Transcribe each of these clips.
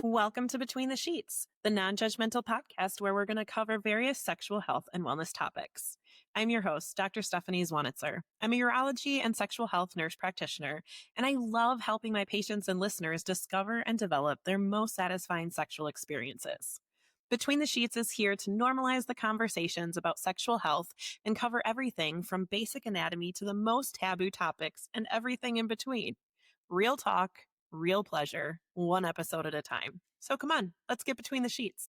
Welcome to Between the Sheets, the non judgmental podcast where we're going to cover various sexual health and wellness topics. I'm your host, Dr. Stephanie Zwonitzer. I'm a urology and sexual health nurse practitioner, and I love helping my patients and listeners discover and develop their most satisfying sexual experiences. Between the Sheets is here to normalize the conversations about sexual health and cover everything from basic anatomy to the most taboo topics and everything in between. Real talk, real pleasure, one episode at a time. So come on, let's get between the sheets.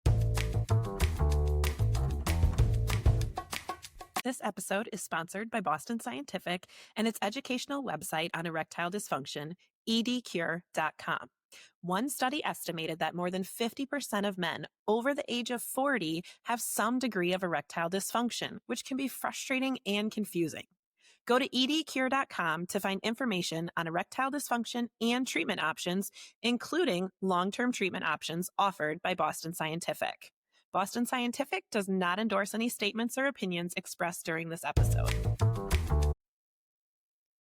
This episode is sponsored by Boston Scientific and its educational website on erectile dysfunction, edcure.com. One study estimated that more than 50% of men over the age of 40 have some degree of erectile dysfunction, which can be frustrating and confusing. Go to edcure.com to find information on erectile dysfunction and treatment options, including long-term treatment options offered by Boston Scientific. Boston Scientific does not endorse any statements or opinions expressed during this episode.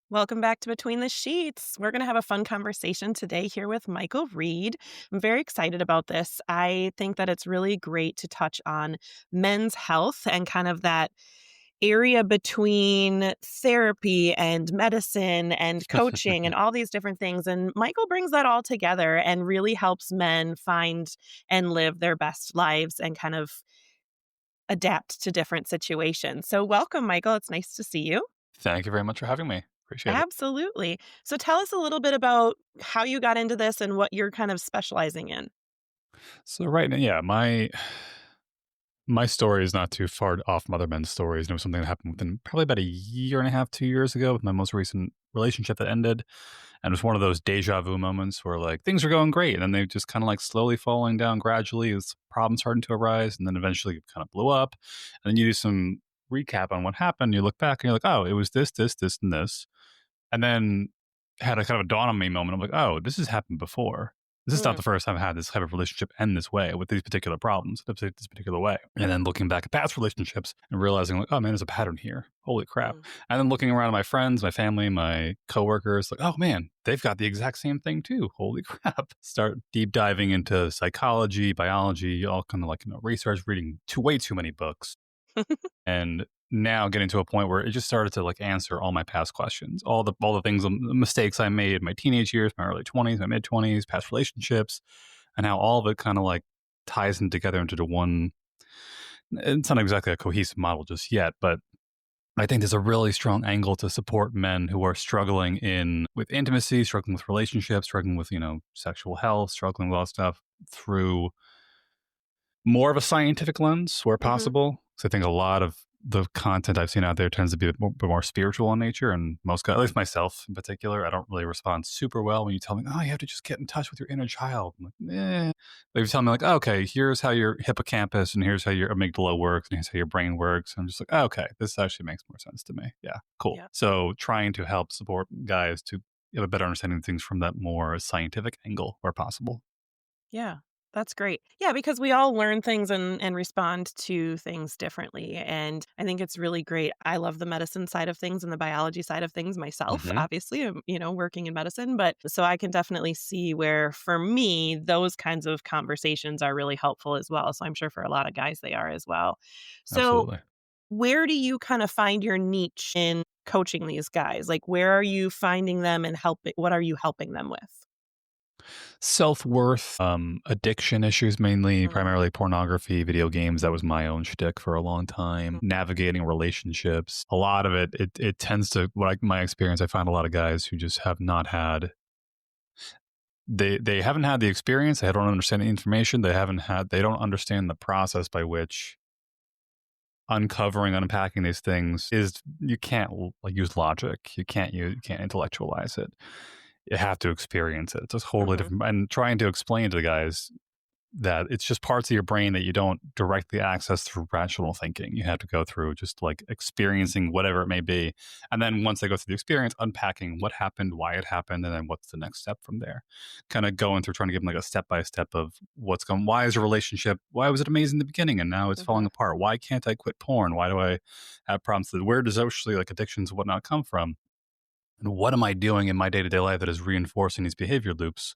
Welcome back to Between the Sheets. We're going to have a fun conversation today here with Michael Reed. I'm very excited about this. I think that it's really great to touch on men's health and kind of that area between therapy and medicine and coaching and all these different things. And Michael brings that all together and really helps men find and live their best lives and kind of adapt to different situations. So welcome, Michael. It's nice to see you. Thank you very much for having me. Appreciate it. Absolutely. So tell us a little bit about how you got into this and what you're kind of specializing in. So right now, yeah, my story is not too far off from other men's stories. It was something that happened within probably about a year and a half, 2 years ago with my most recent relationship that ended. And it was one of those deja vu moments where like things are going great and then they just kind of like slowly falling down gradually as problems starting to arise. And then eventually it kind of blew up. And then you do some recap on what happened. You look back and you're like, oh, it was this, and this. And then had a kind of a dawn on me moment. I'm like, oh, this has happened before. This is not the first time I've had this type of relationship end this way with these particular problems, this particular way. And then looking back at past relationships and realizing like, oh man, there's a pattern here. Holy crap. And then looking around at my friends, my family, my coworkers, like, oh man, they've got the exact same thing too. Holy crap. Start deep diving into psychology, biology, all kind of like, research, reading way too many books. And now getting to a point where it just started to like answer all my past questions, all the things, the mistakes I made in my teenage years, my early 20s, my mid 20s, past relationships, and how all of it kind of like ties in together into the one. It's not exactly a cohesive model just yet, but I think there's a really strong angle to support men who are struggling with intimacy, struggling with relationships, struggling with, sexual health, struggling with all stuff through more of a scientific lens where possible. So I think a lot of the content I've seen out there tends to be a bit more spiritual in nature. And most guys, at least myself in particular, I don't really respond super well when you tell me, oh, you have to just get in touch with your inner child. I'm like, eh. But if you tell me like, oh, okay, here's how your hippocampus and here's how your amygdala works and here's how your brain works. I'm just like, oh, okay, this actually makes more sense to me. Yeah, cool. Yeah. So trying to help support guys to have a better understanding of things from that more scientific angle where possible. Yeah. That's great. Yeah, because we all learn things and respond to things differently. And I think it's really great. I love the medicine side of things and the biology side of things myself. Obviously, I'm, working in medicine. But so I can definitely see where, for me, those kinds of conversations are really helpful as well. So I'm sure for a lot of guys, they are as well. So Absolutely. Where do you kind of find your niche in coaching these guys? Like, where are you finding them and what are you helping them with? Self-worth, addiction issues, mainly, primarily pornography, video games. That was my own shtick for a long time. Navigating relationships. A lot of it tends to, my experience, I find a lot of guys who just have not had, they haven't had the experience. They don't understand the information. They don't understand the process by which uncovering, unpacking these things is, you can't use logic. You can't intellectualize it. You have to experience it. It's a totally different, and trying to explain to the guys that it's just parts of your brain that you don't directly access through rational thinking. You have to go through just like experiencing whatever it may be. And then once they go through the experience, unpacking what happened, why it happened, and then what's the next step from there. Kind of going through, trying to give them like a step-by-step of why is a relationship, why was it amazing in the beginning and now it's falling apart? Why can't I quit porn? Why do I have problems? Where does actually like addictions and whatnot come from? And what am I doing in my day-to-day life that is reinforcing these behavior loops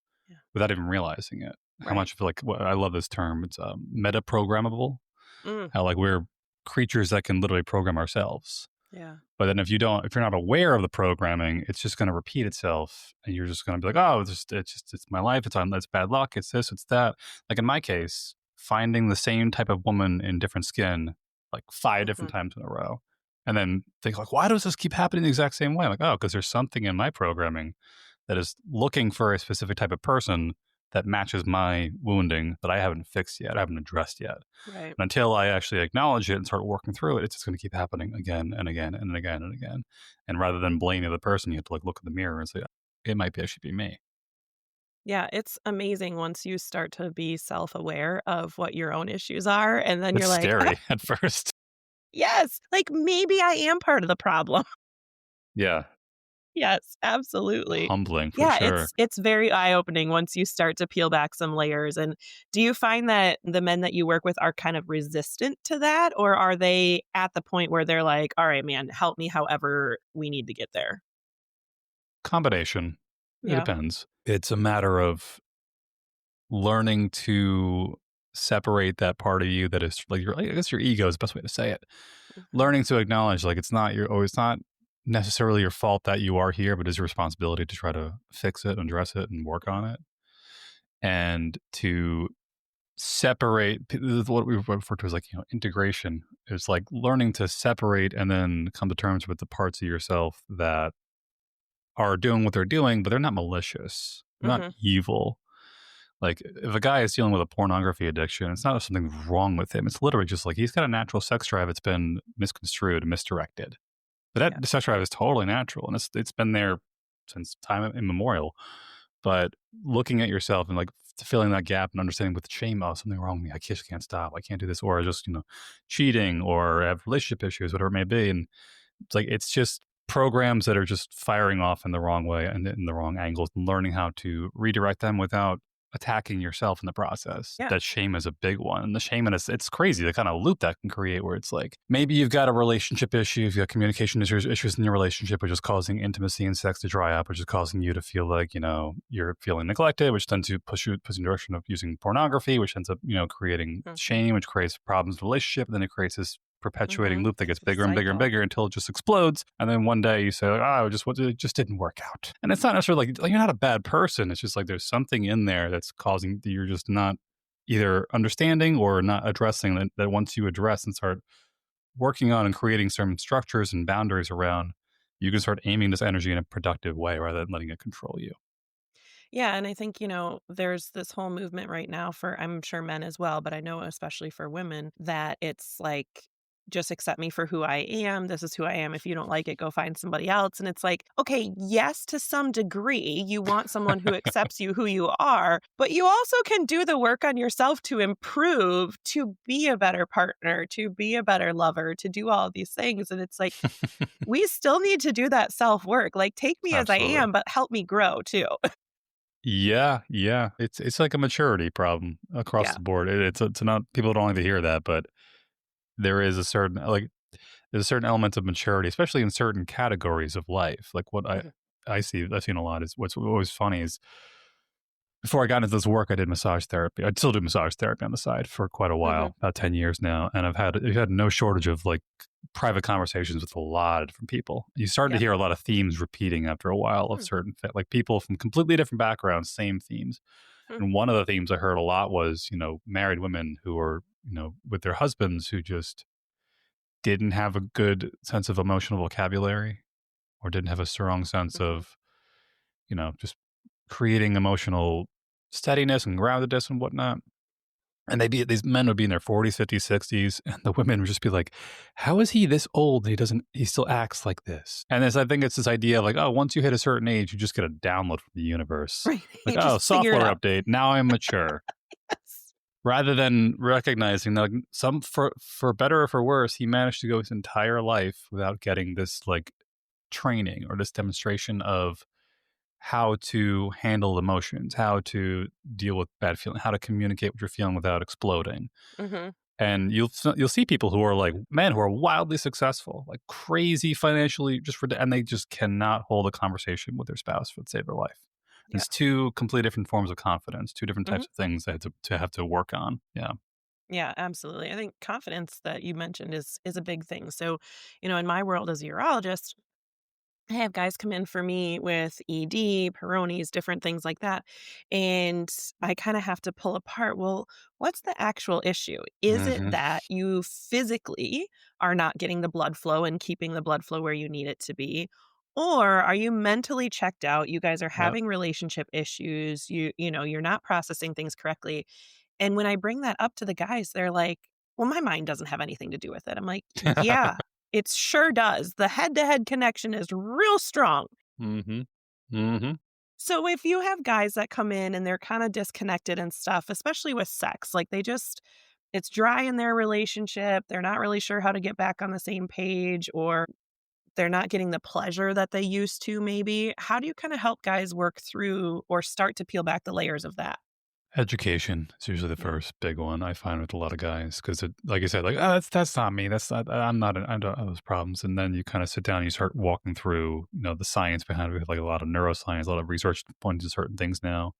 without even realizing it? how Right. much of like I love this term. It's meta programmable. Mm, How like we're creatures that can literally program ourselves. yeah. But then if you're not aware of the programming, it's just going to repeat itself, and you're just going to be like, oh, it's my life. It's bad luck. It's this, it's that. Like in my case, finding the same type of woman in different skin, like 5 different Mhm. times in a row, and then think like, why does this keep happening the exact same way? I'm like, oh, because there's something in my programming that is looking for a specific type of person that matches my wounding that I haven't fixed yet, I haven't addressed yet. Right. And until I actually acknowledge it and start working through it, it's just going to keep happening again and again and again and again. And rather than blaming the person, you have to like look in the mirror and say, it might be actually be me. Yeah, it's amazing once you start to be self-aware of what your own issues are, and then It's you're like, scary at first. "Yes, like, maybe I am part of the problem." Yeah. Yes, absolutely. Humbling for Yeah, sure. it's very eye-opening once you start to peel back some layers, and do you find that the men that you work with are kind of resistant to that, or are they at the point where they're like, "All right, man, help me however we need to get there?" Combination. It Yeah. depends. It's a matter of learning to separate that part of you that is like your, I guess your ego is the best way to say it. Mhm. Learning to acknowledge like it's not necessarily your fault that you are here, but it's your responsibility to try to fix it, address it, and work Yeah. on it. And to separate this is what we refer to as like, integration is like learning to separate and then come to terms with the parts of yourself that are doing what they're doing, but they're not malicious. They're not Mhm. evil. Like if a guy is dealing with a pornography addiction, it's not something wrong with him. It's literally just like he's got a natural sex drive that's been misconstrued and misdirected. But Yeah. that the sex drive is totally natural, and it's been there since time immemorial. But looking at yourself and like filling that gap and understanding with shame, oh, something wrong with me. I just can't stop. I can't do this, or I just cheating, or have relationship issues, whatever it may be. And it's just programs that are just firing off in the wrong way and in the wrong angles, and learning how to redirect them without attacking yourself in the process. Yeah. That shame is a big one. And the shame in it's crazy the kind of loop that can create where it's like maybe you've got a relationship issue, you've got communication issues in your relationship, which is causing intimacy and sex to dry up, which is causing you to feel like, you're feeling neglected, which tends to push in the direction of using pornography, which ends up, creating Mhm. shame, which creates problems in the relationship. And then it creates this perpetuating Mhm. loop that gets It's a bigger and bigger and cycle. bigger until it just explodes. And then one day you say, like, oh, it just didn't work out. And it's not necessarily like you're not a bad person. It's just like there's something in there that's causing you're just not either understanding or not addressing that once you address and start working on and creating some structures and boundaries around, you can start aiming this energy in a productive way rather than letting it control you. Yeah, and I think, there's this whole movement right now for I'm sure men as well, but I know especially for women that it's like just accept me for who I am. This is who I am. If you don't like it, go find somebody else. And it's like, okay, yes, to some degree, you want someone who accepts you who you are, but you also can do the work on yourself to improve, to be a better partner, to be a better lover, to do all of these things. And it's like, we still need to do that self work. Like, take me as I Absolutely. am, but help me grow too. Yeah, yeah. It's like a maturity problem across Yeah. the board. It's not people don't like to hear that, but there is a certain there's a certain element of maturity, especially in certain categories of life. Like what Mhm. I've seen a lot is what's always funny is before I got into this work, I did massage therapy. I still do massage therapy on the side for quite a Mhm. while, about 10 years now. And I've had no shortage of like private conversations with a lot of different people. You start to Yeah. hear a lot of themes repeating after a while of Mm, certain, like people from completely different backgrounds, same themes. mm, And one of the themes I heard a lot was, married women who were, with their husbands who just didn't have a good sense of emotional vocabulary or didn't have a strong sense mhm. of, just creating emotional steadiness and groundedness and whatnot. And these men would be in their 40s, 50s, 60s, and the women would just be like, how is he this old? He still acts like this. And I think it's this idea of like, oh, once you hit a certain age, you just get a download from the universe. Right. Like, You oh, just figure it software out. update. Now I'm mature. Yes. Rather than recognizing that like, for better or for worse, he managed to go his entire life without getting this like training or this demonstration of how to handle emotions, how to deal with bad feeling, how to communicate what you're feeling without exploding. Mhm. And you'll see people who are like men who are wildly successful, like crazy financially, and they just cannot hold a conversation with their spouse for the save their life. Yeah. It's two completely different forms of confidence, two different Mhm. types of things I had to have to work on. Yeah. Yeah, absolutely. I think confidence that you mentioned is a big thing. So, in my world as a urologist, I have guys come in for me with ED, Peyronie's, different things like that. And I kind of have to pull apart, well, what's the actual issue? Is it Mhm. that you physically are not getting the blood flow and keeping the blood flow where you need it to be? Or are you mentally checked out? You guys are Yep. having relationship issues. You're not processing things correctly. And when I bring that up to the guys, they're like, "Well, my mind doesn't have anything to do with it." I'm like, "Yeah, it sure does. The head-to-head connection is real strong." Mhm. Mhm. So if you have guys that come in and they're kinda disconnected and stuff, especially with sex, like it's dry in their relationship, they're not really sure how to get back on the same page, or they're not getting the pleasure that they used to maybe, how do you kinda help guys work through or start to peel back the layers of that? Education is usually the Yeah. first big one I find with a lot of guys because, like you said, like, oh, that's not me. That's not. I'm not. I don't have those problems. And then you kind of sit down and you start walking through, the science behind it. We have like a lot of neuroscience, a lot of research pointing to certain things now.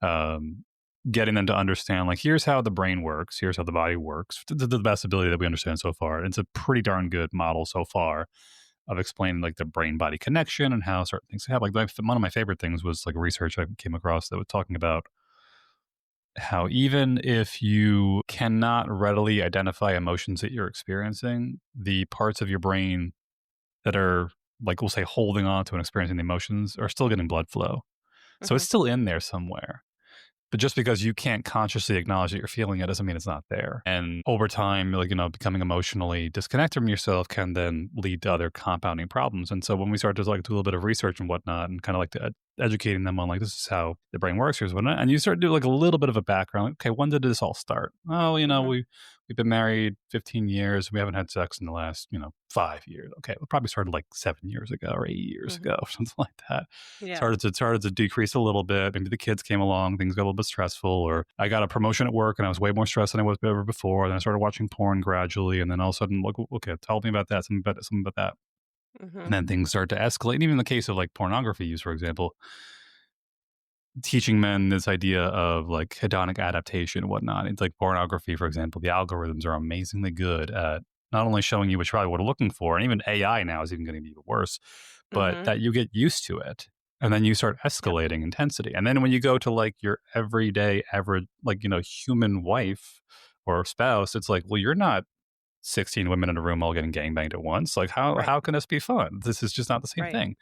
Um, Getting them to understand, like, here's how the brain works, here's how the body works, to the best ability that we understand so far. And it's a pretty darn good model so far of explaining like the brain body connection and how certain things happen. Like one of my favorite things was like research I came across that was talking about how even if you cannot readily identify emotions that you're experiencing, the parts of your brain that are like we'll say holding on to and experiencing the emotions are still getting blood flow. So it's Mhm. still in there somewhere. But just because you can't consciously acknowledge that you're feeling it doesn't mean it's not there. And over time, like, becoming emotionally disconnected from yourself can then lead to other compounding problems. And so when we start to like do a little bit of research and whatnot and kind of like educating them on like, this is how the brain works, here's whatnot. And you start to do like a little bit of a background. Like, okay, when did this all start? Oh, Mhm. we've been married 15 years. We haven't had sex in the last, 5 years. Okay. We probably started like 7 years ago or 8 years Mhm. ago, something like that. Yeah. Started to decrease a little bit. Maybe the kids came along, things got a little bit stressful, or I got a promotion at work and I was way more stressed than I was ever before. Then I started watching porn gradually, and then all of a sudden, look, okay, tell me about that, something about that, and Mhm. then things start to escalate. And even in the case of like pornography use, for example, teaching men this idea of like hedonic adaptation and whatnot. It's like pornography, for example, the algorithms are amazingly good at not only showing you what you probably what are looking for, and even AI now is even getting even worse, but Mhm. that you get used to it. And then you start Yep. escalating intensity. And then when you go to like your everyday average, like, human wife or spouse, it's like, well, you're not 16 women in a room all getting gangbanged at once. Like, Right. how can this be fun? This is just not the same Right. thing.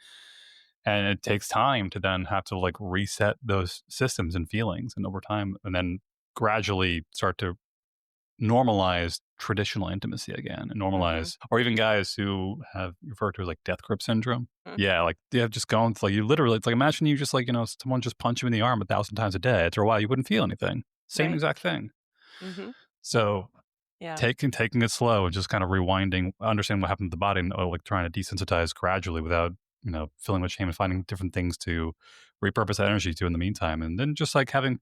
And it takes time to then have to like reset those systems and feelings and over time and then gradually start to normalize traditional intimacy again and Mhm. normalize or even guys who have referred to as like death grip syndrome. Mm. Yeah, like they have just gone to like you literally it's like imagine you just like, someone just punch you in the arm 1,000 times a day. After a while you wouldn't feel anything. Same Right. exact thing. Mhm. So Yeah. taking it slow and just kind of rewinding, understanding what happened to the body, and like trying to desensitize gradually without feeling much shame and finding different things to repurpose that energy to in the meantime, and then just like having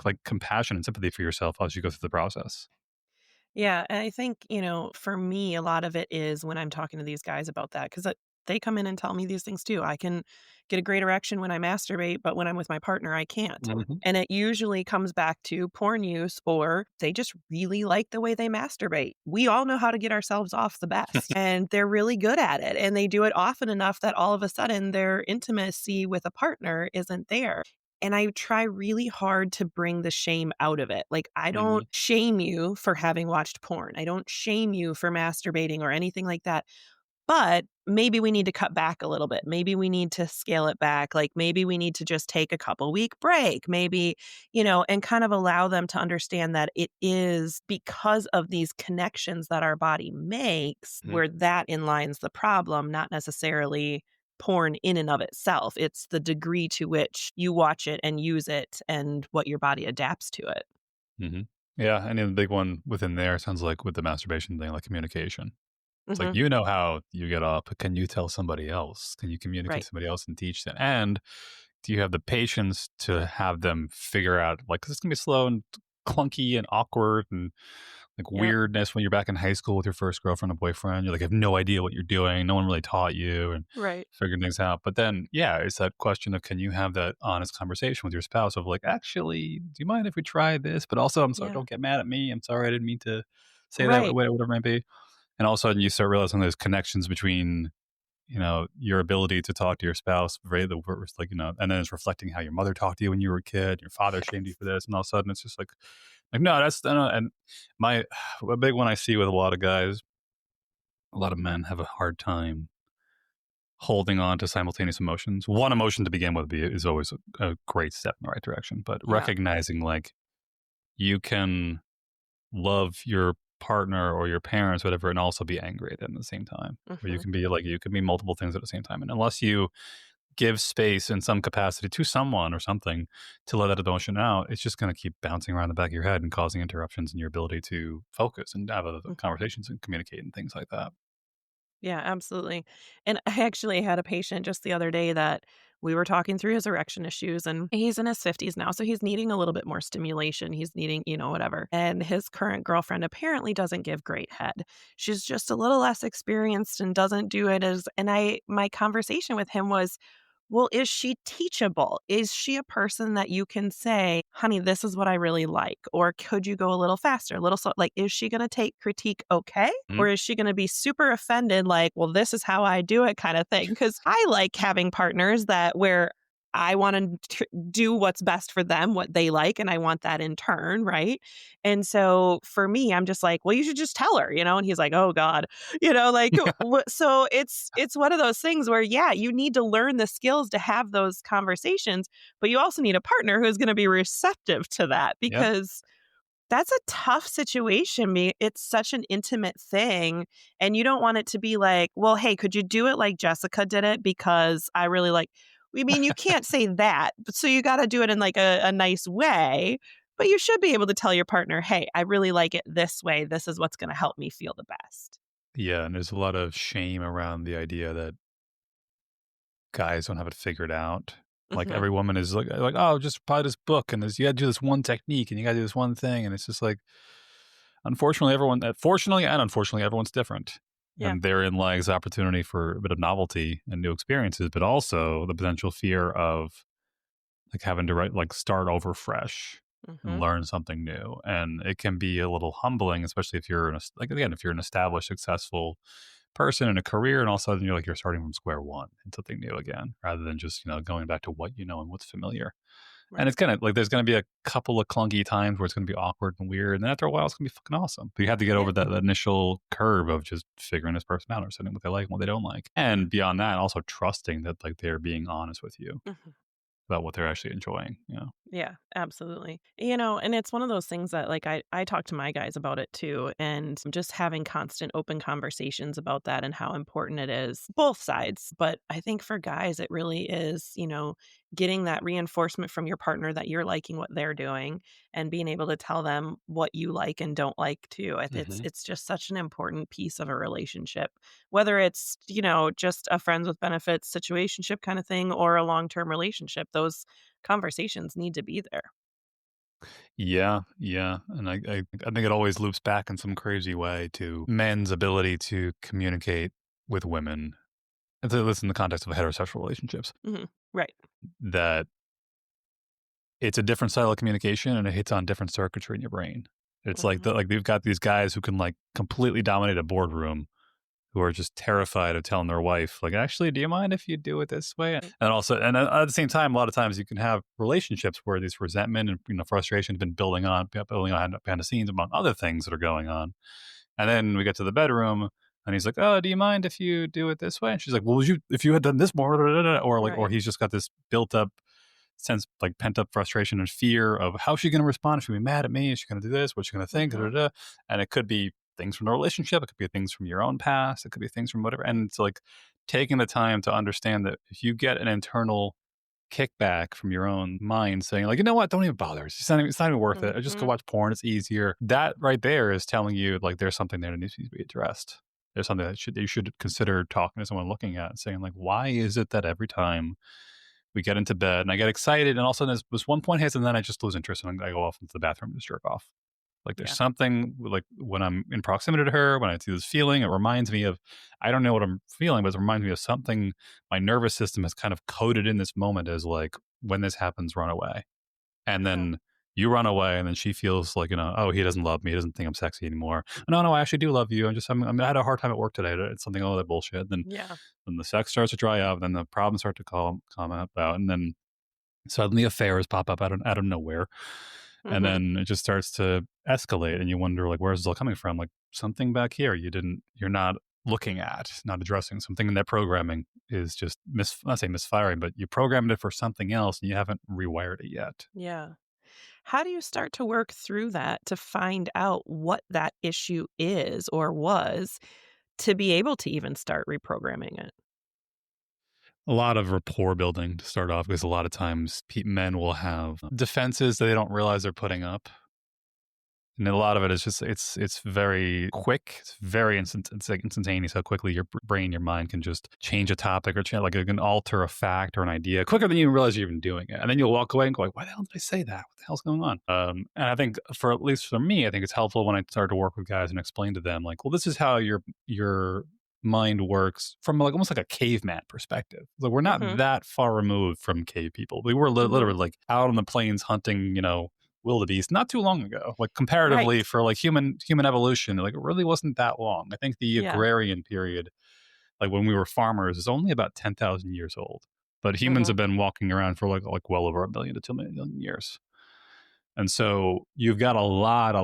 like compassion and sympathy for yourself as you go through the process. Yeah, and I think, for me, a lot of it is when I'm talking to these guys about that because they come in and tell me these things too. I can get a great erection when I masturbate, but when I'm with my partner, I can't. Hmm. And it usually comes back to porn use or they just really like the way they masturbate. We all know how to get ourselves off the best, and they're really good at it. And they do it often enough that all of a sudden their intimacy with a partner isn't there. And I try really hard to bring the shame out of it. Like, I don't Hmm. shame you for having watched porn. I don't shame you for masturbating or anything like that. But maybe we need to cut back a little bit. Maybe we need to scale it back. Like, maybe we need to just take a couple week break. Maybe, and kind of allow them to understand that it is because of these connections that our body makes Hmm. where that inlines the problem, not necessarily porn in and of itself. It's the degree to which you watch it and use it and what your body adapts to it. Hmm. Yeah, and then the big one within there sounds like with the masturbation thing, like communication. It's like Mhm. you know how you get up, but can you tell somebody else? Can you communicate to Right. somebody else and teach them? And do you have the patience to have them figure out like 'cause it's gonna be slow and clunky and awkward and like Yep. weirdness when you're back in high school with your first girlfriend or boyfriend. You're like, I have no idea what you're doing. No one really taught you and Right. figuring things out. But then, yeah, it's that question of can you have that honest conversation with your spouse of like, actually, do you mind if we try this? But also, I'm sorry, Yeah. don't get mad at me. I'm sorry, I didn't mean to say that, Right. whatever it might be. And all of a sudden, you start realizing there's connections between your ability to talk to your spouse, very the worst, like, and then it's reflecting how your mother talked to you when you were a kid, your father shamed you Yes. for this, and all of a sudden it's just like no, that's no, and my a big one I see with a lot of guys, a lot of men have a hard time holding on to simultaneous emotions. One emotion to begin with is always a great step in the right direction, but Yeah. recognizing like you can love your partner or your parents, whatever, and also be angry at them at the same time. Or Hmm. you can be multiple things at the same time. And unless you give space in some capacity to someone or something to let that emotion out, it's just going to keep bouncing around the back of your head and causing interruptions in your ability to focus and have other Hmm. conversations and communicate and things like that. Yeah, absolutely. And I actually had a patient just the other day that we were talking through his erection issues, and he's in his 50s now. So he's needing a little bit more stimulation. He's needing, whatever. And his current girlfriend apparently doesn't give great head. She's just a little less experienced and doesn't do it as, my conversation with him was, well, is she teachable? Is she a person that you can say, honey, this is what I really like? Or could you go a little faster, a little slow? Like, is she going to take critique okay? Mhm. Or is she going to be super offended, like, well, this is how I do it kind of thing? Because I like having partners that where I want to do what's best for them, what they like, and I want that in turn, right? And so for me, I'm just like, well, you should just tell her, and he's like, oh God, like so it's one of those things where yeah, you need to learn the skills to have those conversations, but you also need a partner who's going to be receptive to that Yep. because that's a tough situation. It's such an intimate thing, and you don't want it to be like, "Well, hey, could you do it like Jessica did it because I really like." We mean, you can't say that, but so you gotta do it in like a nice way, but you should be able to tell your partner, "Hey, I really like it this way. This is what's gonna help me feel the best." Yeah, and there's a lot of shame around the idea that guys don't have it figured out. Like Mhm. every woman is like, oh, just buy this book and you got to do this one technique and you got to do this one thing, and it's just like, fortunately and unfortunately, everyone's different, Yeah. and therein lies opportunity for a bit of novelty and new experiences, but also the potential fear of like having to start over fresh and Mhm. learn something new, and it can be a little humbling, especially if you're if you're an established, successful person in a career, and all of a sudden you're starting from square one in something new again, rather than just going back to what you know and what's familiar. And Right. it's gonna like there's gonna be a couple of clunky times where it's gonna be awkward and weird, and then after a while it's gonna be fucking awesome. But you have to get Yeah. over that initial curve of just figuring this person out, understanding what they like and what they don't like, Yeah. and beyond that, also trusting that like they're being honest with you Mhm. about what they're actually enjoying. Yeah, absolutely. And it's one of those things that like I talk to my guys about it too, and just having constant open conversations about that and how important it is both sides. But I think for guys it really is, getting that reinforcement from your partner that you're liking what they're doing and being able to tell them what you like and don't like too. Hmm. It's just such an important piece of a relationship. Whether it's, just a friends with benefits situationship kind of thing or a long-term relationship, those conversations need to be there. Yeah, yeah, and I think it always loops back in some crazy way to men's ability to communicate with women, and to listen in the context of heterosexual relationships. Mhm. Right. That it's a different style of communication, and it hits on different circuitry in your brain. It's like Mhm. they've got these guys who can like completely dominate a boardroom, who are just terrified of telling their wife, like, actually, do you mind if you do it this way? Right. And also, and at the same time, a lot of times you can have relationships where this resentment and frustration has been building on behind the scenes among other things that are going on. And then we get to the bedroom, and he's like, "Oh, do you mind if you do it this way?" And she's like, "Well, if you had done this more," or Right. he's just got this built up sense, like pent up frustration and fear of how's she going to respond? Is she going to be mad at me? Is she going to do this? What's she going to think? Da, da, Mhm. da. And it could be things from the relationship. It could be things from your own past. It could be things from whatever. Right. And it's like taking the time to understand that if you get an internal kickback from your own mind saying like, you know what, don't even bother. It's not even worth it. I just go Mhm. watch porn. It's easier. That right there is telling you like there's something there that needs to be addressed. There's something you should consider talking to someone, looking at and saying like, why is it that every time we get into bed and I get excited and all of a sudden this one point hits and then I just lose interest and I go off into the bathroom and just jerk off. Like there's Yeah. something like when I'm in proximity to her, when I see this feeling, it reminds me of I don't know what I'm feeling, but it reminds me of something my nervous system has kind of coded in this moment as like when this happens, run away. And Uh-huh. then you run away, and then she feels like, oh, he doesn't love me. He doesn't think I'm sexy anymore. No, no, I actually do love you. I had a hard time at work today. It's something, all that bullshit. Yeah. Then the sex starts to dry up, then the problems start to come about, and then suddenly affairs pop up out of nowhere, and Mhm. then it just starts to escalate, and you wonder like, where's this all coming from? Like something back here you're not looking at, not addressing something in that programming is just not say misfiring, but you programmed it for something else and you haven't rewired it yet. Yeah. How do you start to work through that to find out what that issue is or was to be able to even start reprogramming it? A lot of rapport building to start off because a lot of times men will have defenses that they don't realize they're putting up. And a lot of it is just it's very quick. It's very instant. It's like instantaneous how quickly your brain, your mind can just change a topic or change, like it can alter a fact or an idea quicker than you even realize you're even doing it. And then you'll walk away and go like, "Why the hell did I say that? What the hell's going on?" And I think for at least for me, I think it's helpful when I start to work with guys and explain to them like, "Well, this is how your mind works from like almost like a caveman perspective. Like we're not Mhm. that far removed from cave people. We were Mhm. literally like out on the plains hunting, wildebeest not too long ago. Like Right. comparatively for like human evolution, like it really wasn't that long. I think the Yeah. agrarian period, like when we were farmers, is only about 10,000 years old. But humans Mhm. have been walking around for like well over 1 million to 2 million years. And so you've got a lot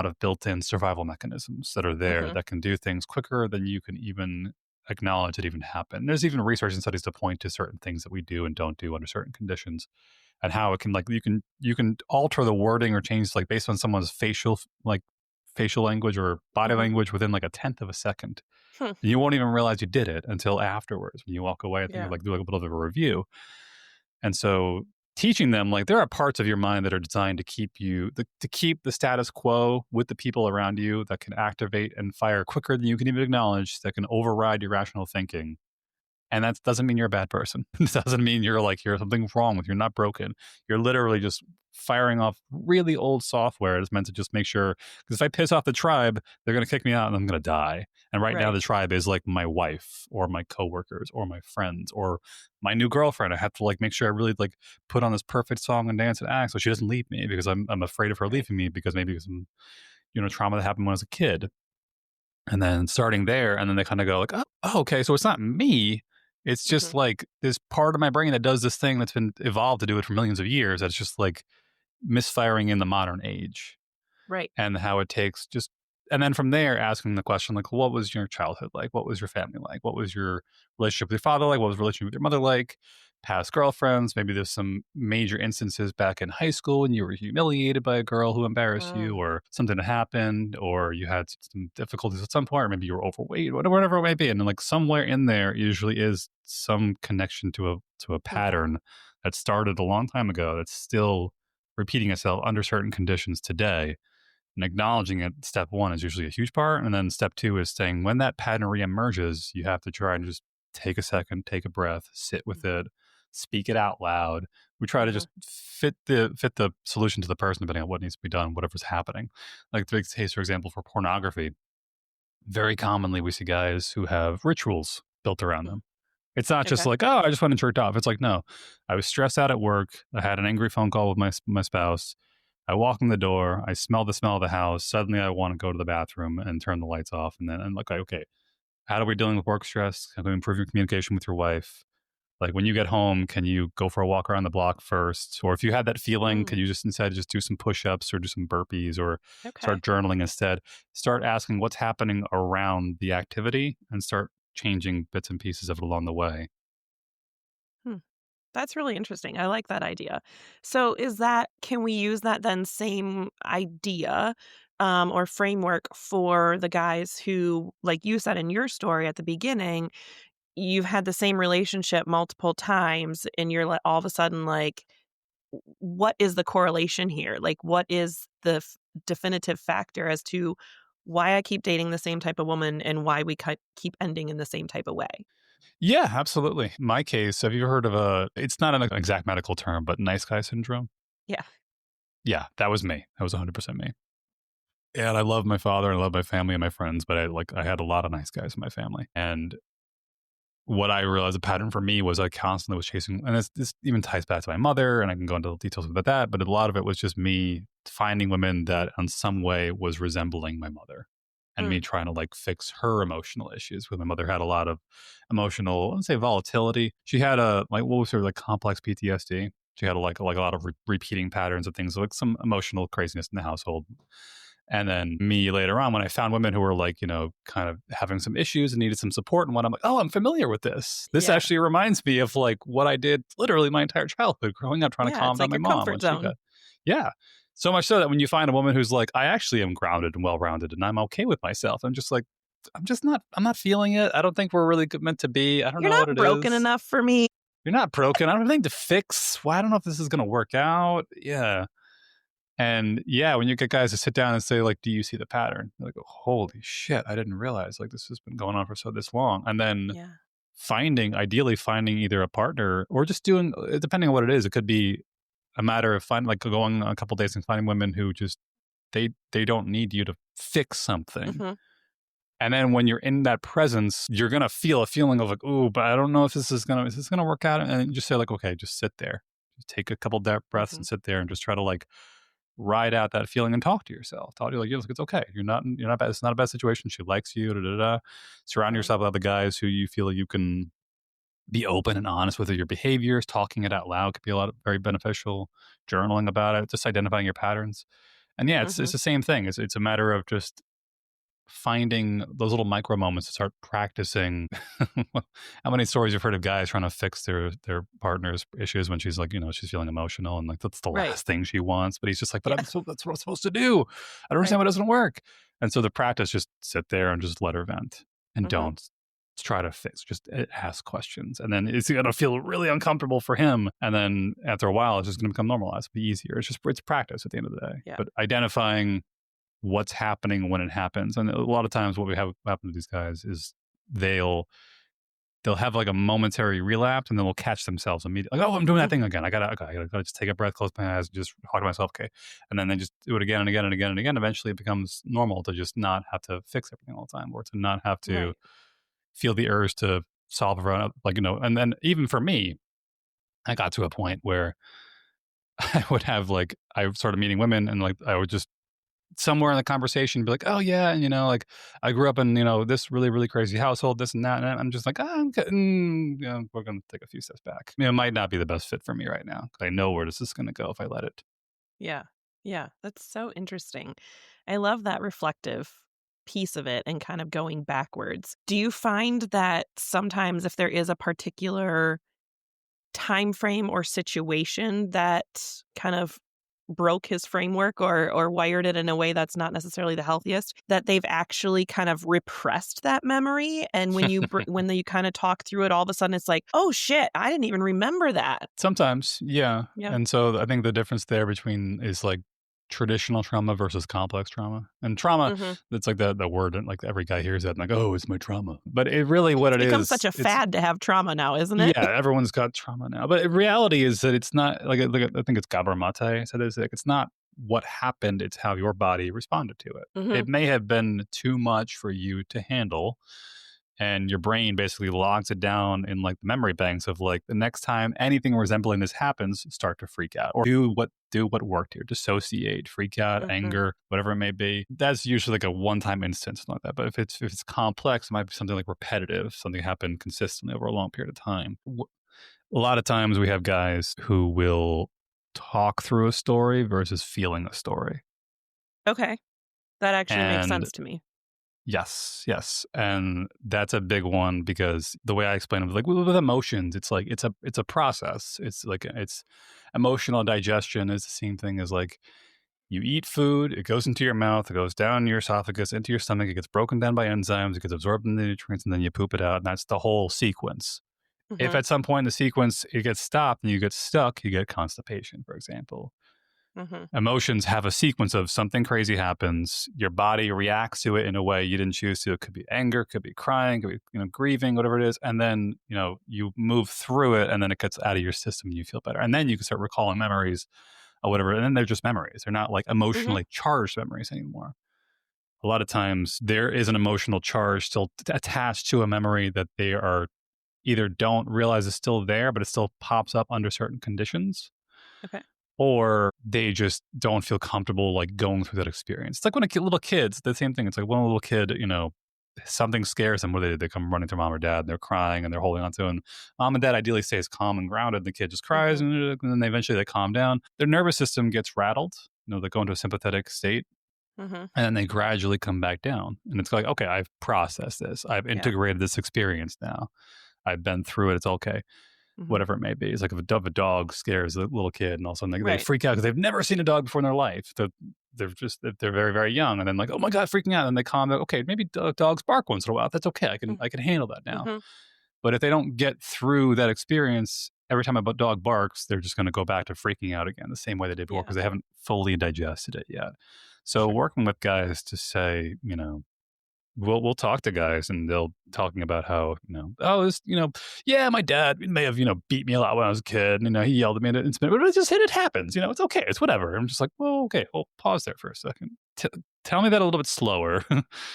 of built-in survival mechanisms that are there Mhm. that can do things quicker than you can even acknowledge it even happened. There's even research and studies to point to certain things that we do and don't do under certain conditions and how it can like you can alter the wording or change like based on someone's facial language or body Mhm. language within like a tenth of a second. Hmm. And you won't even realize you did it until afterwards when you walk away. I think of Yeah. like do like a bit of a review. And so teaching them like there are parts of your mind that are designed to keep the status quo with the people around you that can activate and fire quicker than you can even acknowledge, that can override your rational thinking. And that doesn't mean you're a bad person. It doesn't mean you're something wrong with you. You're not broken. You're literally just firing off really old software that's meant to just make sure. Because if I piss off the tribe, they're going to kick me out and I'm going to die. And right now, Right. the tribe is like my wife or my coworkers or my friends or my new girlfriend. I have to like make sure I really like put on this perfect song and dance and act so she doesn't leave me because I'm afraid of her Right. leaving me because maybe some trauma that happened when I was a kid. And then starting there, and then they kind of go like, oh, okay, so it's not me. It's just Mhm. like this part of my brain that does this thing that's been evolved to do it for millions of years. That's just like misfiring in the modern age Right. and how it takes just and then from there asking the question like what was your childhood like, what was your family like, what was your relationship with your father like, what was your relationship with your mother like, past girlfriends, maybe there's some major instances back in high school when you were humiliated by a girl who embarrassed you Mm. or something that happened or you had some difficulties at some point or maybe you were overweight, whatever it may be, and then like somewhere in there usually is some connection to a Mhm. pattern that started a long time ago that's still repeating itself under certain conditions today, and acknowledging it, step one, is usually a huge part. And then step two is saying when that pattern reemerges, you have to try and just take a second, take a breath, sit with Mhm. it, speak it out loud. We try to Mhm. just fit the solution to the person depending on what needs to be done, whatever's happening. Like the big case, for example, for pornography, very commonly we see guys who have rituals built around Mm. them. It's not just Okay. like, oh, I just went and jerked off. It's like, no, I was stressed out at work. I had an angry phone call with my spouse. I walk in the door. I smell the smell of the house. Suddenly, I want to go to the bathroom and turn the lights off. And then I'm like, okay, how are we dealing with work stress? How can we improve your communication with your wife? Like when you get home, can you go for a walk around the block first? Or if you had that feeling, can Mm. you just instead just do some push-ups or do some burpees or Okay. start journaling instead? Start asking what's happening around the activity and start changing bits and pieces of it along the way. Hmm. That's really interesting. I like that idea. So is that can we use that then same idea or framework for the guys who, like you said in your story at the beginning, you've had the same relationship multiple times and you're like all of a sudden like, what is the correlation here? Like, what is the definitive factor as to why I keep dating the same type of woman and why we keep ending in the same type of way? Yeah, absolutely. My case, have you heard of it's not an exact medical term, but nice guy syndrome? Yeah. Yeah, that was me. That was 100% me. And I love my father, and I love my family and my friends, but I had a lot of nice guys in my family. And what I realized a pattern for me was I constantly was chasing, and this even ties back to my mother, and I can go into details about that, but a lot of it was just me finding women that in some way was resembling my mother and me Mm, trying to like fix her emotional issues. With my mother had a lot of emotional, I wouldn't say volatility. She had a like what was her like complex PTSD. She had like a lot of repeating patterns of things, like some emotional craziness in the household. And then me later on, when I found women who were like, kind of having some issues and needed some support and what I'm like, oh, I'm familiar with this. This yeah. actually reminds me of like what I did literally my entire childhood growing up, trying to Yeah, calm it's down like my your mom when comfort she zone. got, yeah. So much so that when you find a woman who's like, I actually am grounded and well rounded and I'm okay with myself, I'm just like, I'm not feeling it. I don't think we're really meant to be. I don't You're know what not it broken is. enough for me. You're not broken. I don't have anything to fix. Well, I don't know if this is going to work out. Yeah. And yeah, when you get guys to sit down and say, like, do you see the pattern? You're like, oh, holy shit, I didn't realize like this has been going on for this long. And then Yeah. ideally finding either a partner or just doing, depending on what it is, it could be a matter of finding, like going a couple days and finding women who just, they don't need you to fix something. Mhm. And then when you're in that presence, you're going to feel a feeling of like, oh, but I don't know if is this going to work out? And just say like, okay, just sit there. Just take a couple breaths Mhm. and sit there and just try to like ride out that feeling and talk to yourself. Talk to you like, it's okay. You're not bad. It's not a bad situation. She likes you. Da, da, da. Surround Right. yourself with other guys who you feel you can be open and honest with your behaviors. Talking it out loud could be a lot of very beneficial. Journaling about it, just identifying your patterns. And yeah, it's Mhm. the same thing. It's a matter of just finding those little micro moments to start practicing. How many stories you've heard of guys trying to fix their partner's issues when she's like, she's feeling emotional and like that's the Right. last thing she wants, but he's just like, but Yeah. that's what I'm supposed to do. I don't Right. understand why it doesn't work. And so the practice, just sit there and just let her vent and Mhm. don't try to fix, just ask questions. And then it's going to feel really uncomfortable for him. And then after a while, it's just going to become normalized, be easier. It's practice at the end of the day, Yeah. but identifying what's happening when it happens. And a lot of times what we have happen to these guys is they'll have like a momentary relapse and then they'll catch themselves immediately. Like, oh, I'm doing that thing Mhm. again. I gotta just take a breath, close my eyes, just talk to myself. Okay. And then they just do it again and again and again and again. Eventually it becomes normal to just not have to fix everything all the time or to not have to Right. feel the urge to solve around, like, and then even for me, I got to a point where I would have like, I started meeting women and like, I would just somewhere in the conversation be like, oh yeah, and like I grew up in this really really crazy household, this and that, and I'm just like, I'm getting, we're gonna take a few steps back. It might not be the best fit for me right now. I know where this is gonna go if I let it. Yeah. Yeah. That's so interesting. I love that reflective piece of it and kind of going backwards. Do you find that sometimes if there is a particular time frame or situation that kind of broke his framework or wired it in a way that's not necessarily the healthiest, that they've actually kind of repressed that memory, and when you kind of talk through it, all of a sudden it's like, oh shit, I didn't even remember that. Sometimes, yeah. Yeah. And so I think the difference there between is like traditional trauma versus complex trauma. And trauma, Hmm. it's like the word, and like every guy hears that and like, oh, it's my trauma. But it really what It's it become such is, a it's fad to have trauma now, isn't it? yeah, everyone's got trauma now. But in reality is that it's not like I think it's Gabor Mate said this, like it's not what happened, it's how your body responded to it. Hmm. It may have been too much for you to handle. And your brain basically logs it down in like the memory banks of like the next time anything resembling this happens, start to freak out or do what worked here, dissociate, freak out, Hmm. anger, whatever it may be. That's usually like a one-time instance, something like that. But if it's complex, it might be something like repetitive, something happened consistently over a long period of time. A lot of times we have guys who will talk through a story versus feeling a story. Okay, that actually makes And sense to me. yes, yes, and that's a big one because the way I explain it, like with emotions, it's like it's a process. It's like it's emotional digestion is the same thing as like you eat food, it goes into your mouth, it goes down your esophagus, into your stomach, it gets broken down by enzymes, it gets absorbed in the nutrients, and then you poop it out, and that's the whole sequence. If Hmm. at some point in the sequence it gets stopped and you get stuck, you get constipation, for example. Hmm. Emotions have a sequence of something crazy happens, your body reacts to it in a way you didn't choose to. It could be anger, could be crying, could be grieving, whatever it is, and then you move through it, and then it gets out of your system, and you feel better, and then you can start recalling memories or whatever, and then they're just memories. They're not like Hmm. emotionally charged memories anymore. a lot of times there is an emotional charge still attached to a memory that they are either don't realize is still there, but it still pops up under certain conditions, Okay. or they just don't feel comfortable like going through that experience. It's like when little kids, the same thing. It's like when a little kid, something scares them. What do? They come running to mom or dad, and they're crying and they're holding on to, and mom and dad ideally stays calm and grounded. The kid just cries, Hmm. and then they eventually they calm down. Their nervous system gets rattled. They go into a sympathetic state, Hmm. and then they gradually come back down. And it's like, okay, I've processed this. I've Yeah. integrated this experience now. I've been through it. It's okay, Hmm. whatever it may be. It's like if a dog scares a little kid, and all of a sudden they Right. freak out because they've never seen a dog before in their life. They're very, very young, and then like, oh my god, freaking out, and they calm down. Okay, maybe dogs bark once in a while. That's okay. I can handle that now. Hmm. But if they don't get through that experience, every time a dog barks, they're just going to go back to freaking out again, the same way they did before, Yeah. because they haven't fully digested it yet. So Sure. working with guys to say, we'll talk to guys, and they'll talking about how, oh, this, yeah, my dad may have, beat me a lot when I was a kid, and he yelled at me at an incident, but it happens, it's okay, it's whatever. I'm just like, well, okay, well, pause there for a second. Tell me that a little bit slower,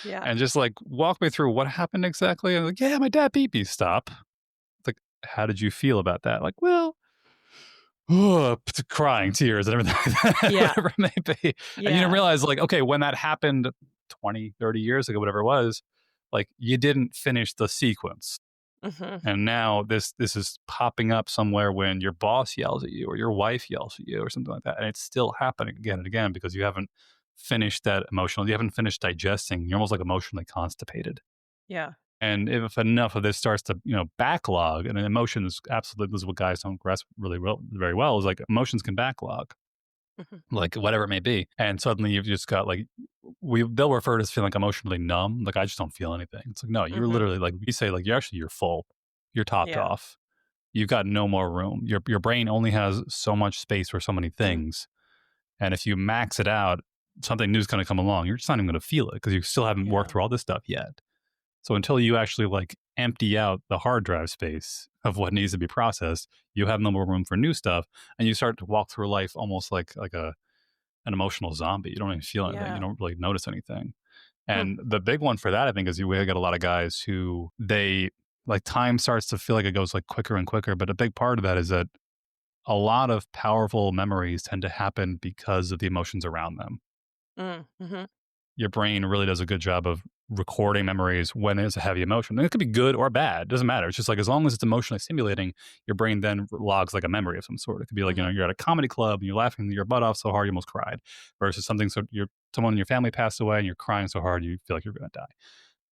Yeah. and just like walk me through what happened exactly. And like, yeah, my dad beat me. Stop. It's like, how did you feel about that? Like, well, crying tears and everything like that, Yeah. whatever it may be. And you didn't Yeah. realize, like, okay, when that happened 20, 30 years ago, whatever it was, like, you didn't finish the sequence. Hmm. And now this is popping up somewhere when your boss yells at you or your wife yells at you or something like that. And it's still happening again and again because you haven't finished you haven't finished digesting. You're almost like emotionally constipated. Yeah. And if enough of this starts to, backlog, and emotions, absolutely, this is what guys don't grasp very well, is like emotions can backlog, Hmm. like whatever it may be. And suddenly you've just got like, they'll refer to as feeling like emotionally numb. Like, I just don't feel anything. It's like, no, you're Hmm. literally like, we say like, you're full, you're topped Yeah. off. You've got no more room. Your brain only has so much space for so many Mm. things. And if you max it out, something new's going to come along. You're just not even going to feel it because you still haven't worked Yeah. through all this stuff yet. So until you actually like empty out the hard drive space of what needs to be processed, you have no more room for new stuff, and you start to walk through life almost like an emotional zombie. You don't even feel anything. You Yeah. don't really notice anything. Hmm. And the big one for that, I think, is we got a lot of guys who they like time starts to feel like it goes like quicker and quicker. But a big part of that is that a lot of powerful memories tend to happen because of the emotions around them. Mm. Hmm. Your brain really does a good job of recording memories when there's a heavy emotion. And it could be good or bad. It doesn't matter. It's just like as long as it's emotionally stimulating, your brain then logs like a memory of some sort. It could be like, Hmm. you're at a comedy club and you're laughing your butt off so hard you almost cried, versus something so someone in your family passed away and you're crying so hard you feel like you're going to die.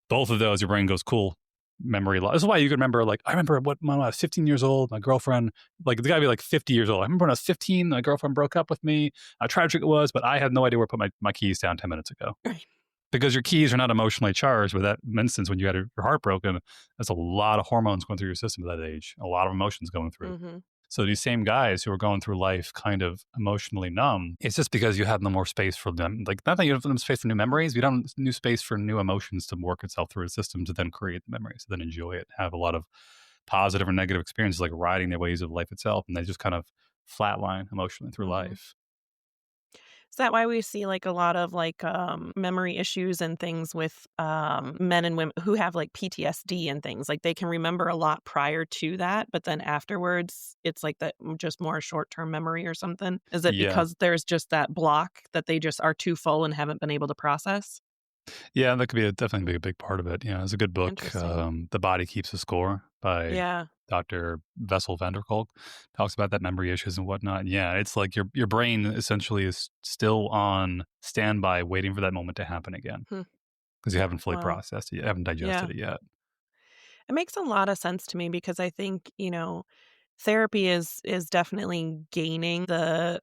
Both of those, your brain goes, cool, memory loss. This is why you can remember, like, I remember when I was 15 years old, my girlfriend, like, the guy be like 50 years old. I remember when I was 15, my girlfriend broke up with me. How tragic it was, but I had no idea where to put my keys down 10 minutes ago. Right. Because your keys are not emotionally charged. With that instance, when you had your heart broken, that's a lot of hormones going through your system at that age, a lot of emotions going through. Hmm. So these same guys who are going through life kind of emotionally numb, it's just because you have no more space for them. Like, not that you have no space for new memories, we don't have new space for new emotions to work itself through a system to then create the memories, to then enjoy it, have a lot of positive or negative experiences, like riding the waves of life itself. And they just kind of flatline emotionally through Hmm. life. Is that why we see like a lot of like memory issues and things with men and women who have like PTSD and things? Like they can remember a lot prior to that, but then afterwards it's like that just more short term memory or something. Is it Yeah. because there's just that block that they just are too full and haven't been able to process? Yeah, that could be definitely be Mm. a big part of it. Yeah, it's a good book, Interesting. The Body Keeps the Score by Yeah. Dr. Vessel van der Kolk. Talks about that memory issues and whatnot. Yeah, it's like your brain essentially is still on standby, waiting for that moment to happen again Hmm. because you haven't fully Wow. processed it, you haven't Yeah. digested it yet. It makes a lot of sense to me because I think, therapy is definitely gaining the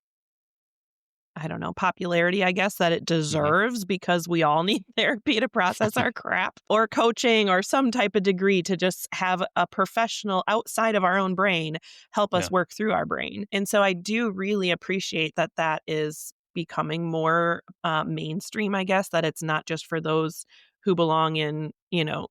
I don't know, popularity, I guess, that it Hmm. deserves because we all need therapy to process our crap or coaching or some type of degree to just have a professional outside of our own brain help Yeah. us work through our brain. And so I do really appreciate that that is becoming more mainstream, I guess, that it's not just for those who belong in,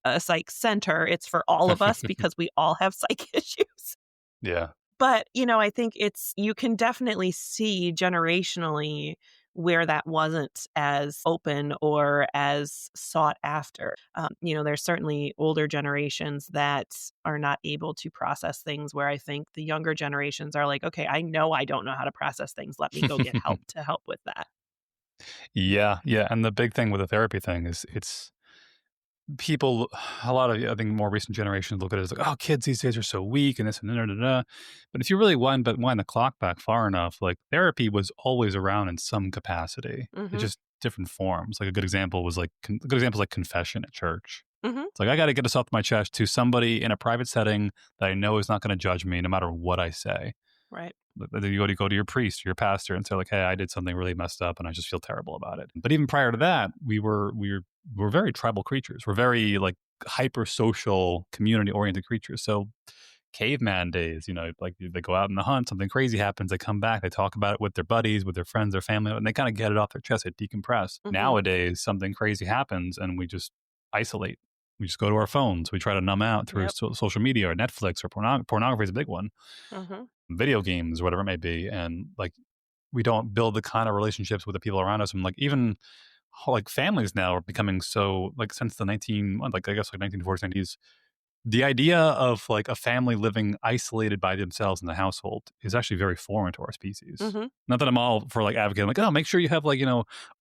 a psych center. It's for all of us because we all have psych issues. Yeah. But, I think you can definitely see generationally where that wasn't as open or as sought after. There's certainly older generations that are not able to process things where I think the younger generations are like, okay, I know I don't know how to process things. Let me go get help to help with that. Yeah, yeah, and the big thing with the therapy thing is it's people a lot of I think more recent generations look at it as like, "Oh, kids these days are so weak and this and da, da, da." But if you really wind the clock back far enough, like, therapy was always around in some capacity. It's Hmm. just different forms. Like, a good example was, like, a good example is, like, confession at church. Hmm. It's like, I gotta get this off my chest to somebody in a private setting that I know is not gonna judge me no matter what I say. Right. Then you go to your priest, your pastor, and say like, "Hey, I did something really messed up, and I just feel terrible about it." But even prior to that, we're very tribal creatures. We're very like hyper social, community oriented creatures. So caveman days, like they go out in the hunt, something crazy happens, they come back, they talk about it with their buddies, with their friends, their family, and they kind of get it off their chest, they decompress. Hmm. Nowadays, something crazy happens, and we just isolate. We just go to our phones. We try to numb out through Yep. social media or Netflix or pornography is a big one, Hmm. video games, whatever it may be. And like, we don't build the kind of relationships with the people around us. And like, even like families now are becoming so like since the 1940s, 90s, the idea of like a family living isolated by themselves in the household is actually very foreign to our species. Hmm. Not that I'm all for like advocating, like, oh, make sure you have like,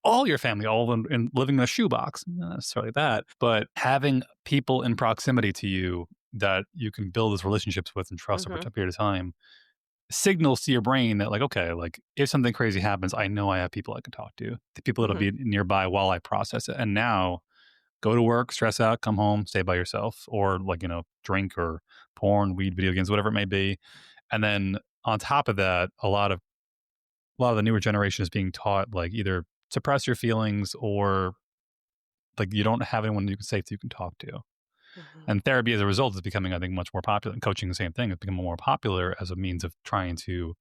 all your family all in living in a shoebox. Not necessarily that, but having people in proximity to you that you can build those relationships with and trust over Hmm. a period of time signals to your brain that like, okay, like if something crazy happens, I know I have people I can talk to, the people that'll Hmm. be nearby while I process it. And now go to work, stress out, come home, stay by yourself, or like, drink or porn, weed, video games, whatever it may be. And then on top of that, a lot of the newer generation is being taught like either suppress your feelings or like you don't have anyone you can safe that you can talk to. Hmm. And therapy as a result is becoming, I think, much more popular. And coaching, the same thing, it's becoming more popular as a means of trying to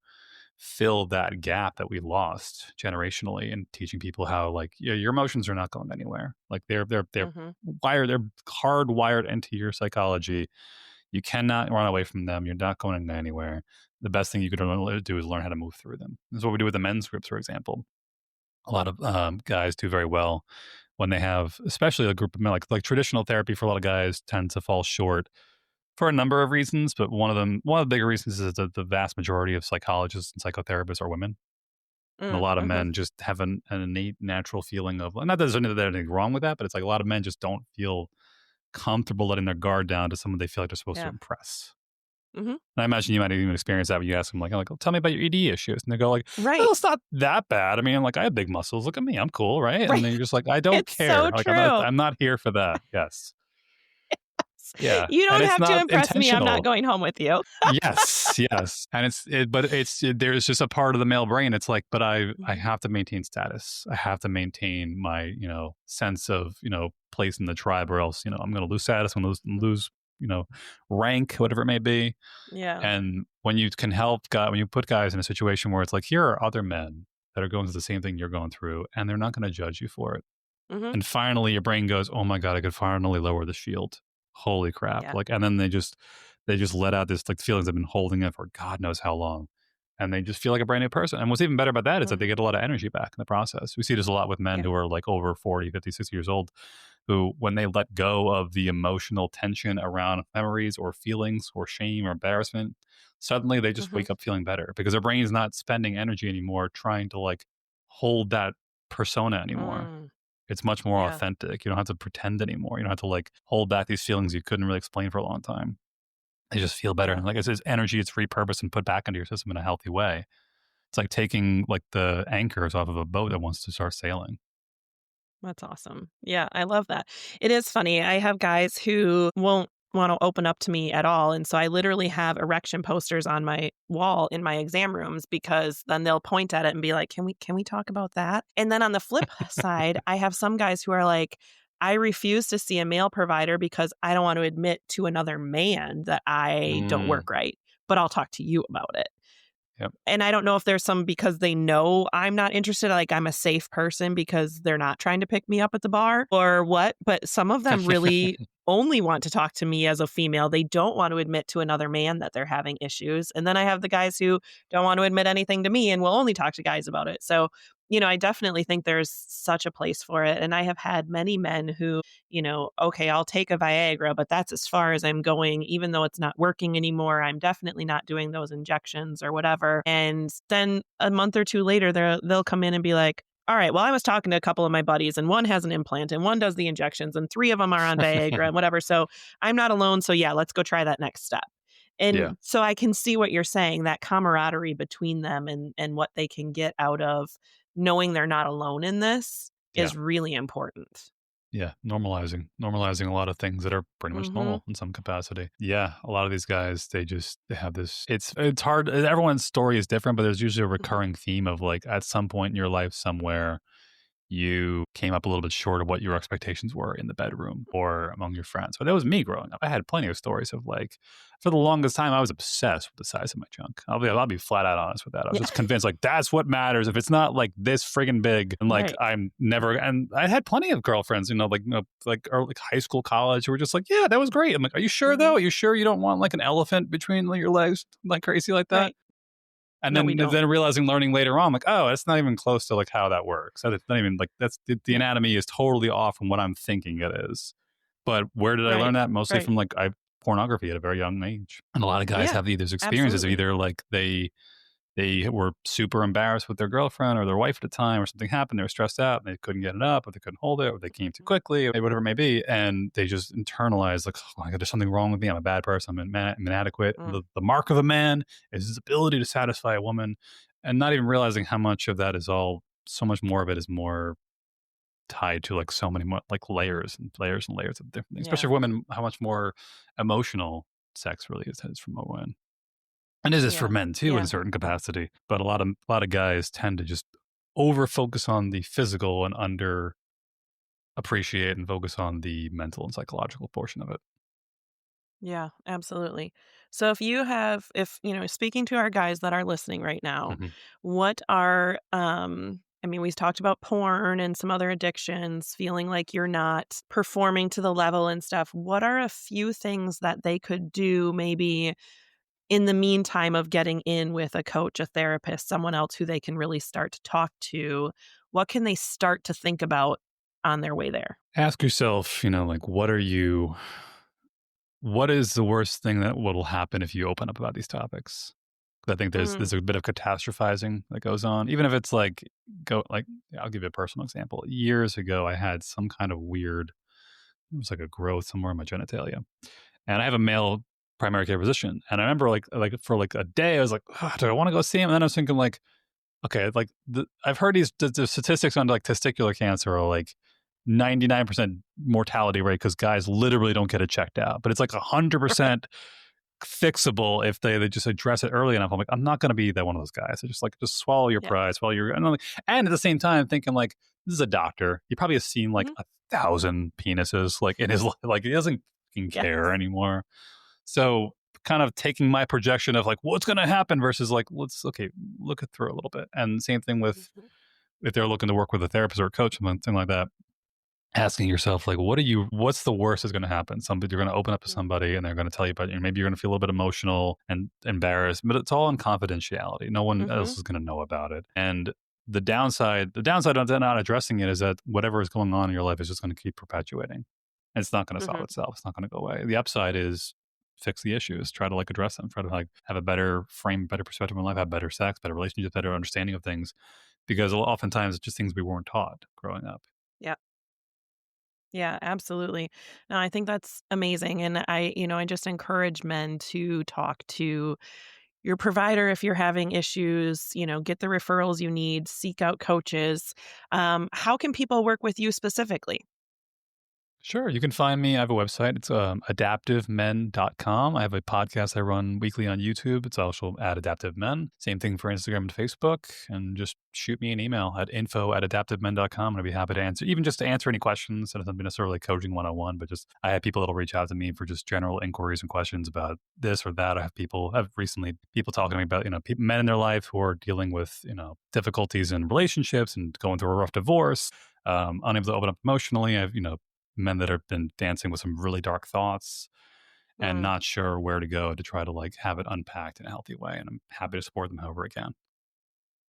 fill that gap that we lost generationally and teaching people how like, yeah, your emotions are not going anywhere. Like they're Hmm. they're hardwired into your psychology. You cannot run away from them. You're not going anywhere. The best thing you could do is learn how to move through them. This is what we do with the men's groups, for example. A lot of guys do very well when they have, especially a group of men, like traditional therapy for a lot of guys tends to fall short for a number of reasons, but one of the bigger reasons is that the vast majority of psychologists and psychotherapists are women. And a lot of Hmm. men just have an innate natural feeling of, not that there's anything wrong with that, but it's like a lot of men just don't feel comfortable letting their guard down to someone they feel like they're supposed to Yeah. impress. Hmm. And I imagine you might even experience that when you ask them, like, oh, tell me about your ED issues. And they go, like, Right. well, it's not that bad. I mean, like, I have big muscles. Look at me. I'm cool, right? And Right. then you're just like, I don't It's so care. Like, true. I'm not here for that. Yes. Yeah. You And don't it's have to not impress me. I'm not intentional. going home with you. Yes, yes, and there's just a part of the male brain. It's like, but I Mhm. have to maintain status. I have to maintain my sense of place in the tribe, or else I'm going to lose status. I'm going to lose rank, whatever it may be. Yeah. And when you put guys in a situation where it's like, here are other men that are going through the same thing you're going through, and they're not going to judge you for it. Hmm. And finally your brain goes, "Oh my god, I could finally lower the shield. Holy crap." Yeah. Like, and then they just let out this like feelings they've been holding it for God knows how long. And they just feel like a brand new person. And what's even better about that is that they Hmm. get a lot of energy back in the process. We see this a lot with men Yeah. who are like over 40, 50, 60 years old, who, when they let go of the emotional tension around memories or feelings or shame or embarrassment, suddenly they just Hmm. wake up feeling better because their brain is not spending energy anymore trying to like hold that persona anymore. Mm. It's much more Yeah. authentic. You don't have to pretend anymore. You don't have to like hold back these feelings you couldn't really explain for a long time. They just feel better. Yeah. And like I said, energy is repurposed and put back into your system in a healthy way. It's like taking like the anchors off of a boat that wants to start sailing. That's awesome. Yeah, I love that. It is funny. I have guys who won't want to open up to me at all. And so I literally have erection posters on my wall in my exam rooms because then they'll point at it and be like, can we talk about that? And then on the flip side, I have some guys who are like, I refuse to see a male provider because I don't want to admit to another man that I don't Mm, work right, but I'll talk to you about it. yep. And I don't know if there's some because they know I'm not interested, like I'm a safe person because they're not trying to pick me up at the bar or what, but some of them really only want to talk to me as a female. They don't want to admit to another man that they're having issues. And then I have the guys who don't want to admit anything to me and will only talk to guys about it. So I definitely think there's such a place for it. And I have had many men who, okay, I'll take a Viagra, but that's as far as I'm going, even though it's not working anymore. I'm definitely not doing those injections or whatever. And then a month or two later, they'll come in and be like, all right, well, I was talking to a couple of my buddies, and one has an implant, and one does the injections, and three of them are on Viagra and whatever. So I'm not alone. So yeah, let's go try that next step. Yeah. And so I can see what you're saying, that camaraderie between them and what they can get out of knowing they're not alone in this Yeah. is really important. Yeah, normalizing a lot of things that are pretty much Mhm. normal in some capacity. Yeah, a lot of these guys, they have this. It's hard. Everyone's story is different, but there's usually a Mhm. recurring theme of like at some point in your life somewhere you came up a little bit short of what your expectations were in the bedroom or among your friends. But that was me growing up. I had plenty of stories of like, for the longest time, I was obsessed with the size of my junk. I'll be flat out honest with that. I was Yeah. just convinced like that's what matters. If it's not like this friggin' big, and like Right. I'm never. And I had plenty of girlfriends, like or like high school, college, who were just like, yeah, that was great. I'm like, are you sure though? Mhm. Are you sure you don't want like an elephant between like, your legs, like crazy like that? Right. And No, we don't. then realizing, learning later on, like, oh, that's not even close to like how that works. It's not even like that's the Yeah. anatomy is totally off from what I'm thinking it is. But where did I learn Right. that? Mostly Right. from like I pornography at a very young age. And a lot of guys Yeah. have these experiences of Absolutely. either like they were super embarrassed with their girlfriend or their wife at the time, or something happened. They were stressed out and they couldn't get it up, or they couldn't hold it, or they came too Mhm. quickly, or whatever it may be. And they just internalized, like, oh my God, there's something wrong with me. I'm a bad person. I'm inadequate. Mm. The mark of a man is his ability to satisfy a woman. And not even realizing how much of that is all, so much more of it is more tied to like so many more like layers and layers and layers of different things, especially Yeah. for women, how much more emotional sex really is from a woman. And this is for Yeah. men too in a Yeah. certain capacity, but a lot of guys tend to just over focus on the physical and under appreciate and focus on the mental and psychological portion of it. Yeah, absolutely. So speaking to our guys that are listening right now, Mhm. what are I mean, we've talked about porn and some other addictions, feeling like you're not performing to the level and stuff. What are a few things that they could do maybe in the meantime of getting in with a coach, a therapist, someone else who they can really start to talk to? What can they start to think about on their way there? Ask yourself, like what is the worst thing that will happen if you open up about these topics? 'Cause I think there's Mm, a bit of catastrophizing that goes on, even if it's like go like I'll give you a personal example. Years ago, I had some kind of weird. It was like a growth somewhere in my genitalia, and I have a male primary care physician. And I remember like for like a day, I was like, "Ugh, do I want to go see him?" And then I was thinking like, okay, like I've heard the statistics on like testicular cancer are like 99% mortality rate because guys literally don't get it checked out, but it's like right. 100% fixable if they just address it early enough. I'm like, I'm not going to be that one of those guys. I just like just swallow your Yeah. pride, swallow your, and, I'm like, and at the same time thinking like this is a doctor. He probably has seen like Mhm. 1,000 penises like in his life. Like he doesn't fucking Yes. care anymore. So kind of taking my projection of like what's going to happen versus like let's okay look it through a little bit. And same thing with Mhm. if they're looking to work with a therapist or a coach, something like that, asking yourself like what's the worst that's going to happen. Somebody, you're going to open up to Mm. somebody and they're going to tell you about you, maybe you're going to feel a little bit emotional and embarrassed, but it's all in confidentiality. No one else Mhm. is going to know about it. And the downside of not addressing it is that whatever is going on in your life is just going to keep perpetuating. And it's not going to solve Mhm. itself. It's not going to go away. The upside is fix the issues, try to like address them, try to like have a better frame, better perspective in life, have better sex, better relationships, better understanding of things, because oftentimes it's just things we weren't taught growing up. Yeah. Yeah, absolutely. No, I think that's amazing. And I just encourage men to talk to your provider if you're having issues, get the referrals you need, seek out coaches. How can people work with you specifically? Sure. You can find me. I have a website. It's adaptivemen.com. I have a podcast I run weekly on YouTube. It's also at Adaptive Men. Same thing for Instagram and Facebook. And just shoot me an email at info@adaptivemen.com. And I'd be happy to answer, even just to answer any questions. And it's not necessarily coaching 101, but just I have people that'll reach out to me for just general inquiries and questions about this or that. I've recently people talking to me about, men in their life who are dealing with, difficulties in relationships and going through a rough divorce, unable to open up emotionally. I've, men that have been dancing with some really dark thoughts and Mm, not sure where to go to try to like have it unpacked in a healthy way. And I'm happy to support them however I can.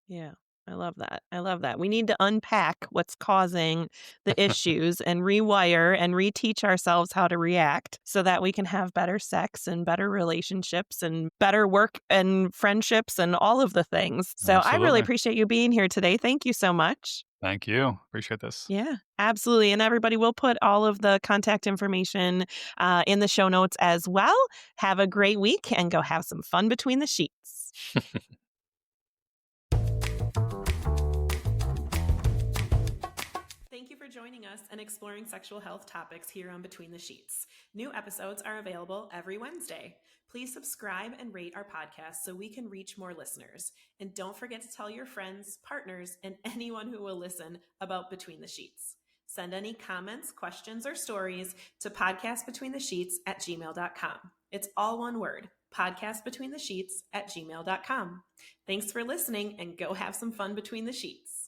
yeah. I love that. I love that. We need to unpack what's causing the issues and rewire and reteach ourselves how to react so that we can have better sex and better relationships and better work and friendships and all of the things. So I really Absolutely. appreciate you being here today. Thank you so much. Thank you. Appreciate this. Yeah, absolutely. And everybody, will put all of the contact information in the show notes as well. Have a great week and go have some fun between the sheets. Thank you for joining us and exploring sexual health topics here on Between the Sheets. New episodes are available every Wednesday. Please subscribe and rate our podcast so we can reach more listeners. And don't forget to tell your friends, partners, and anyone who will listen about Between the Sheets. Send any comments, questions, or stories to podcastbetweenthesheets@gmail.com. It's all one word, podcastbetweenthesheets@gmail.com. Thanks for listening and go have some fun between the sheets.